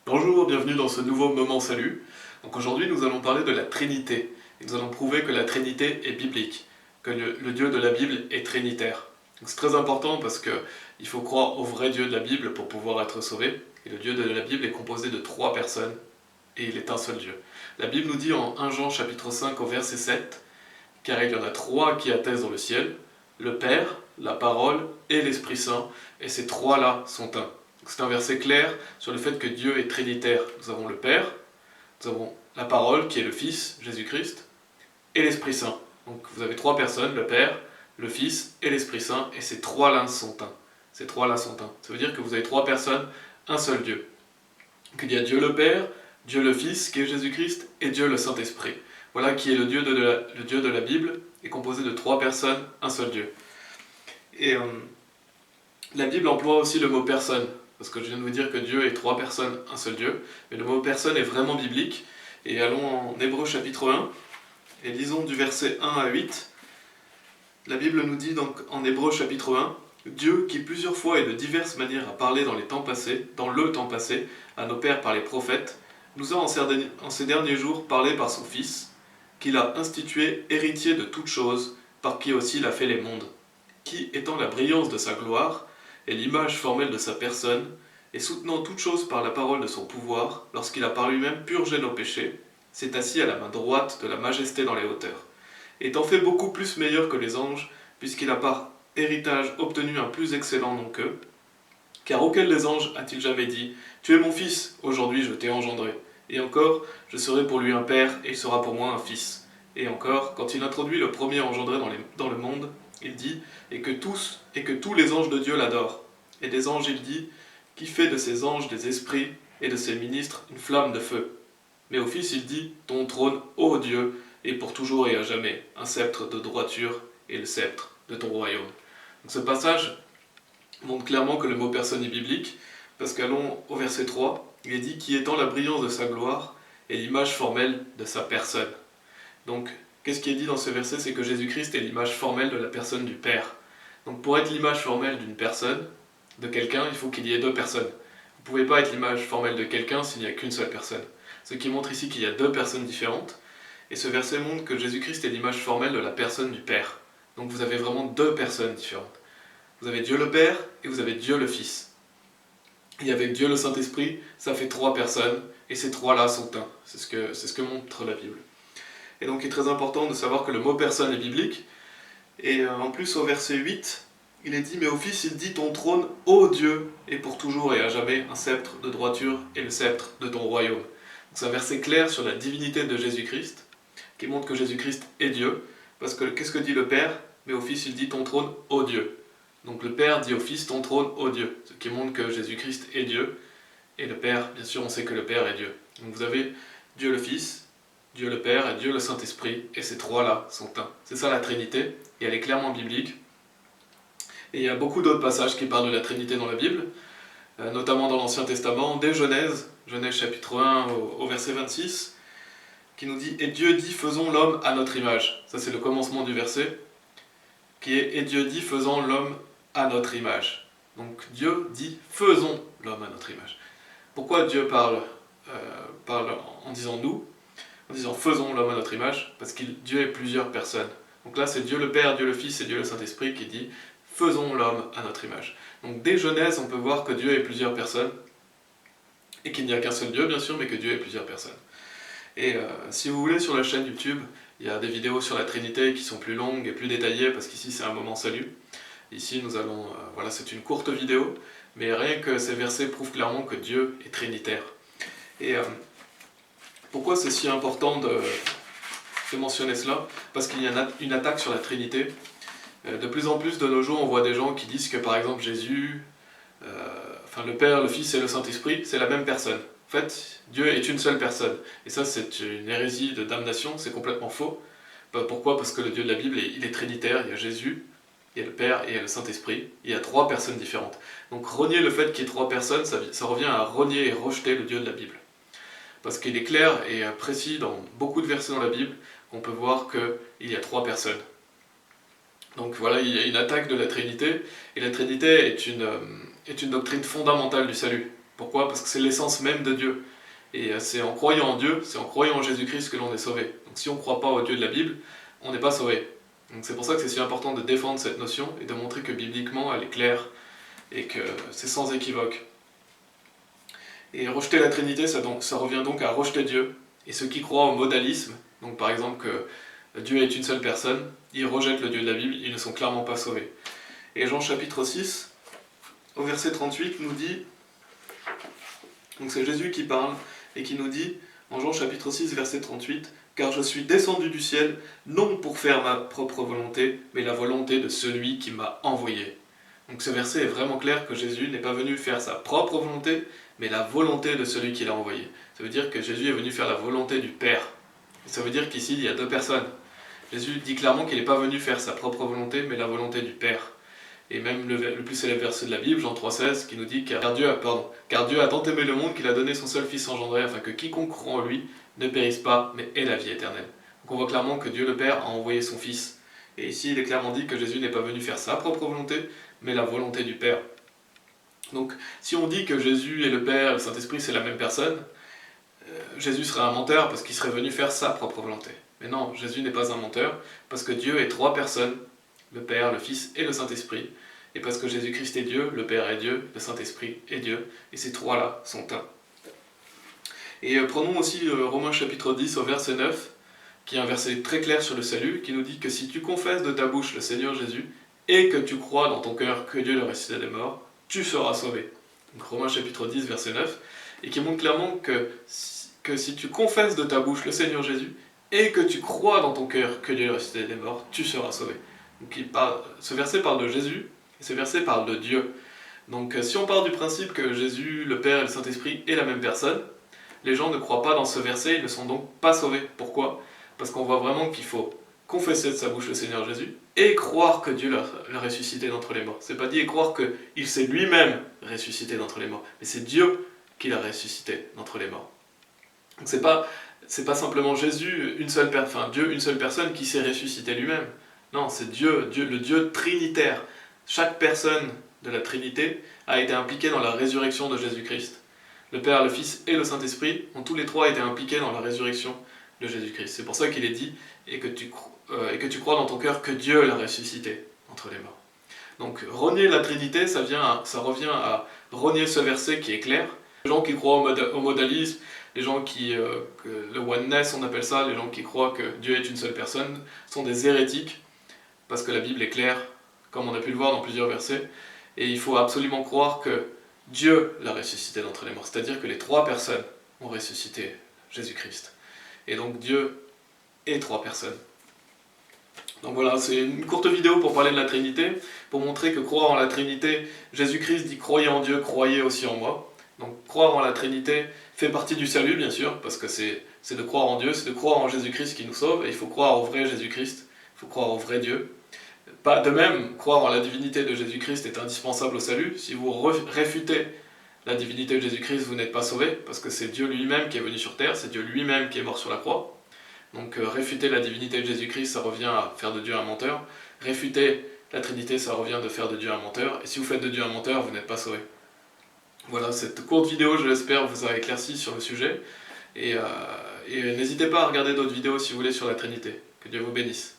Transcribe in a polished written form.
Bonjour, bienvenue dans ce nouveau Moment Salut. Donc aujourd'hui nous allons parler de la Trinité. Et nous allons prouver que la Trinité est biblique, que le Dieu de la Bible est trinitaire. Donc c'est très important parce qu'il faut croire au vrai Dieu de la Bible pour pouvoir être sauvé. Et le Dieu de la Bible est composé de 3 personnes et il est un seul Dieu. La Bible nous dit en 1 Jean chapitre 5 au verset 7, car il y en a 3 qui attestent dans le ciel, le Père, la Parole et l'Esprit Saint, et ces 3-là sont un. C'est un verset clair sur le fait que Dieu est trinitaire. Nous avons le Père, nous avons la Parole qui est le Fils, Jésus-Christ, et l'Esprit Saint. Donc vous avez 3 personnes, le Père, le Fils et l'Esprit Saint, et ces 3-là sont un. Ces 3-là sont un. Ça veut dire que vous avez 3 personnes, un seul Dieu. Donc il y a Dieu le Père, Dieu le Fils qui est Jésus-Christ, et Dieu le Saint-Esprit. Voilà qui est le Dieu de la Bible, est composé de 3 personnes, un seul Dieu. Et la Bible emploie aussi le mot personne. Parce que je viens de vous dire que Dieu est 3 personnes, un seul Dieu. Mais le mot personne est vraiment biblique. Et allons en Hébreux chapitre 1, et lisons du verset 1 à 8. La Bible nous dit donc en Hébreux chapitre 1, Dieu qui plusieurs fois et de diverses manières a parlé dans le temps passé, à nos pères par les prophètes, nous a en ces derniers jours parlé par son Fils, qu'il a institué héritier de toutes choses, par qui aussi il a fait les mondes, qui, étant la brillance de sa gloire, et l'image formelle de sa personne, et soutenant toute chose par la parole de son pouvoir, lorsqu'il a par lui-même purgé nos péchés, s'est assis à la main droite de la majesté dans les hauteurs, étant fait beaucoup plus meilleur que les anges, puisqu'il a par héritage obtenu un plus excellent nom qu'eux. Car auquel des anges a-t-il jamais dit « Tu es mon fils, aujourd'hui je t'ai engendré » Et encore « Je serai pour lui un père, et il sera pour moi un fils » Et encore, quand il introduit le premier engendré dans le monde, il dit « et que tous les anges de Dieu l'adorent » Et des anges il dit « qui fait de ses anges des esprits, et de ses ministres une flamme de feu » Mais au Fils il dit « ton trône, ô Dieu, est pour toujours et à jamais, un sceptre de droiture, et le sceptre de ton royaume. » Donc ce passage montre clairement que le mot personne est biblique, parce qu'allons au verset 3, il est dit « qui étant la brillance de sa gloire, et l'image formelle de sa personne ». Donc, qu'est-ce qui est dit dans ce verset? C'est que Jésus-Christ est l'image formelle de la personne du Père. Donc pour être l'image formelle d'une personne, de quelqu'un, il faut qu'il y ait 2 personnes. Vous ne pouvez pas être l'image formelle de quelqu'un s'il n'y a qu'une seule personne. Ce qui montre ici qu'il y a 2 personnes différentes, et ce verset montre que Jésus-Christ est l'image formelle de la personne du Père. Donc vous avez vraiment 2 personnes différentes. Vous avez Dieu le Père et vous avez Dieu le Fils. Et avec Dieu le Saint-Esprit, ça fait 3 personnes, et ces 3-là sont un. C'est ce que montre la Bible. Et donc il est très important de savoir que le mot personne est biblique. Et en plus au verset 8, il est dit « Mais au Fils il dit ton trône, ô Dieu, est pour toujours et à jamais un sceptre de droiture et le sceptre de ton royaume. » C'est un verset clair sur la divinité de Jésus-Christ, qui montre que Jésus-Christ est Dieu. Parce que qu'est-ce que dit le Père? Mais au Fils il dit ton trône, ô Dieu. Donc le Père dit au Fils ton trône, ô Dieu. Ce qui montre que Jésus-Christ est Dieu. Et le Père, bien sûr on sait que le Père est Dieu. Donc vous avez Dieu le Fils, Dieu le Père et Dieu le Saint-Esprit, et ces 3-là sont un. C'est ça la Trinité, et elle est clairement biblique. Et il y a beaucoup d'autres passages qui parlent de la Trinité dans la Bible, notamment dans l'Ancien Testament, dès Genèse chapitre 1 au verset 26, qui nous dit « Et Dieu dit, faisons l'homme à notre image ». Ça c'est le commencement du verset, qui est « Et Dieu dit, faisons l'homme à notre image ». Donc Dieu dit « faisons l'homme à notre image ». Pourquoi Dieu parle en disant « nous » en disant « faisons l'homme à notre image », parce que Dieu est plusieurs personnes. Donc là, c'est Dieu le Père, Dieu le Fils et Dieu le Saint-Esprit qui dit « faisons l'homme à notre image ». Donc dès Genèse, on peut voir que Dieu est plusieurs personnes, et qu'il n'y a qu'un seul Dieu, bien sûr, mais que Dieu est plusieurs personnes. Et si vous voulez, sur la chaîne YouTube, il y a des vidéos sur la Trinité qui sont plus longues et plus détaillées, parce qu'ici, c'est un moment salut. Ici, nous allons... voilà, c'est une courte vidéo, mais rien que ces versets prouvent clairement que Dieu est trinitaire. Et... pourquoi c'est si important de mentionner cela? Parce qu'il y a une attaque sur la Trinité. De plus en plus de nos jours, on voit des gens qui disent que par exemple Jésus, le Père, le Fils et le Saint-Esprit, c'est la même personne. En fait, Dieu est une seule personne. Et ça, c'est une hérésie de damnation, c'est complètement faux. Pourquoi? Parce que le Dieu de la Bible, il est trinitaire, il y a Jésus, il y a le Père et il y a le Saint-Esprit. Il y a 3 personnes différentes. Donc renier le fait qu'il y ait 3 personnes, ça revient à renier et rejeter le Dieu de la Bible. Parce qu'il est clair et précis dans beaucoup de versets dans la Bible qu'on peut voir qu'il y a 3 personnes. Donc voilà, il y a une attaque de la Trinité, et la Trinité est une doctrine fondamentale du salut. Pourquoi? Parce que c'est l'essence même de Dieu. Et c'est en croyant en Dieu, c'est en croyant en Jésus-Christ que l'on est sauvé. Donc si on ne croit pas au Dieu de la Bible, on n'est pas sauvé. Donc c'est pour ça que c'est si important de défendre cette notion et de montrer que bibliquement elle est claire et que c'est sans équivoque. Et rejeter la Trinité, ça revient donc à rejeter Dieu. Et ceux qui croient au modalisme, donc par exemple que Dieu est une seule personne, ils rejettent le Dieu de la Bible, ils ne sont clairement pas sauvés. Et Jean chapitre 6, au verset 38, nous dit, donc c'est Jésus qui parle, et qui nous dit, en Jean chapitre 6, verset 38, « Car je suis descendu du ciel, non pour faire ma propre volonté, mais la volonté de celui qui m'a envoyé. » Donc ce verset est vraiment clair que Jésus n'est pas venu faire sa propre volonté, mais la volonté de celui qui l'a envoyé. Ça veut dire que Jésus est venu faire la volonté du Père. Et ça veut dire qu'ici, il y a deux personnes. Jésus dit clairement qu'il n'est pas venu faire sa propre volonté, mais la volonté du Père. Et même le plus célèbre verset de la Bible, Jean 3,16, qui nous dit car Dieu a tant aimé le monde qu'il a donné son seul Fils engendré, afin que quiconque croit en lui ne périsse pas, mais ait la vie éternelle. Donc on voit clairement que Dieu le Père a envoyé son Fils. Et ici, il est clairement dit que Jésus n'est pas venu faire sa propre volonté, mais la volonté du Père. Donc, si on dit que Jésus et le Père et le Saint-Esprit c'est la même personne, Jésus serait un menteur parce qu'il serait venu faire sa propre volonté. Mais non, Jésus n'est pas un menteur, parce que Dieu est trois personnes, le Père, le Fils et le Saint-Esprit. Et parce que Jésus-Christ est Dieu, le Père est Dieu, le Saint-Esprit est Dieu, et ces trois-là sont un. Et prenons aussi Romains chapitre 10 au verset 9, qui est un verset très clair sur le salut, qui nous dit que si tu confesses de ta bouche le Seigneur Jésus, et que tu crois dans ton cœur que Dieu le ressuscité des morts, tu seras sauvé. Donc Romains chapitre 10 verset 9, et qui montre clairement que si tu confesses de ta bouche le Seigneur Jésus, et que tu crois dans ton cœur que Dieu est ressuscité des morts, tu seras sauvé. Donc ce verset parle de Jésus, et ce verset parle de Dieu. Donc si on part du principe que Jésus, le Père et le Saint-Esprit est la même personne, les gens ne croient pas dans ce verset, ils ne sont donc pas sauvés. Pourquoi? Parce qu'on voit vraiment qu'il faut confesser de sa bouche le Seigneur Jésus, et croire que Dieu l'a ressuscité d'entre les morts. C'est pas dit et croire qu'il s'est lui-même ressuscité d'entre les morts, mais c'est Dieu qui l'a ressuscité d'entre les morts. Donc c'est pas simplement Jésus, Dieu une seule personne qui s'est ressuscité lui-même. Non, c'est Dieu, le Dieu trinitaire. Chaque personne de la Trinité a été impliquée dans la résurrection de Jésus-Christ. Le Père, le Fils et le Saint-Esprit ont tous les trois été impliqués dans la résurrection de Jésus-Christ. C'est pour ça qu'il est dit et que tu crois dans ton cœur que Dieu l'a ressuscité entre les morts. Donc renier la Trinité, ça revient à renier ce verset qui est clair. Les gens qui croient au modalisme, les gens le oneness on appelle ça, les gens qui croient que Dieu est une seule personne, sont des hérétiques, parce que la Bible est claire, comme on a pu le voir dans plusieurs versets, et il faut absolument croire que Dieu l'a ressuscité d'entre les morts, c'est-à-dire que les trois personnes ont ressuscité Jésus-Christ. Et donc Dieu est trois personnes. Donc voilà, c'est une courte vidéo pour parler de la Trinité, pour montrer que croire en la Trinité, Jésus-Christ dit « croyez en Dieu, croyez aussi en moi ». Donc croire en la Trinité fait partie du salut, bien sûr, parce que c'est de croire en Dieu, c'est de croire en Jésus-Christ qui nous sauve, et il faut croire au vrai Jésus-Christ, il faut croire au vrai Dieu. De même, croire en la divinité de Jésus-Christ est indispensable au salut. Si vous réfutez la divinité de Jésus-Christ, vous n'êtes pas sauvé, parce que c'est Dieu lui-même qui est venu sur terre, c'est Dieu lui-même qui est mort sur la croix. Donc réfuter la divinité de Jésus-Christ, ça revient à faire de Dieu un menteur. Réfuter la Trinité, ça revient de faire de Dieu un menteur. Et si vous faites de Dieu un menteur, vous n'êtes pas sauvé. Voilà, cette courte vidéo, je l'espère, vous a éclairci sur le sujet. Et n'hésitez pas à regarder d'autres vidéos si vous voulez sur la Trinité. Que Dieu vous bénisse.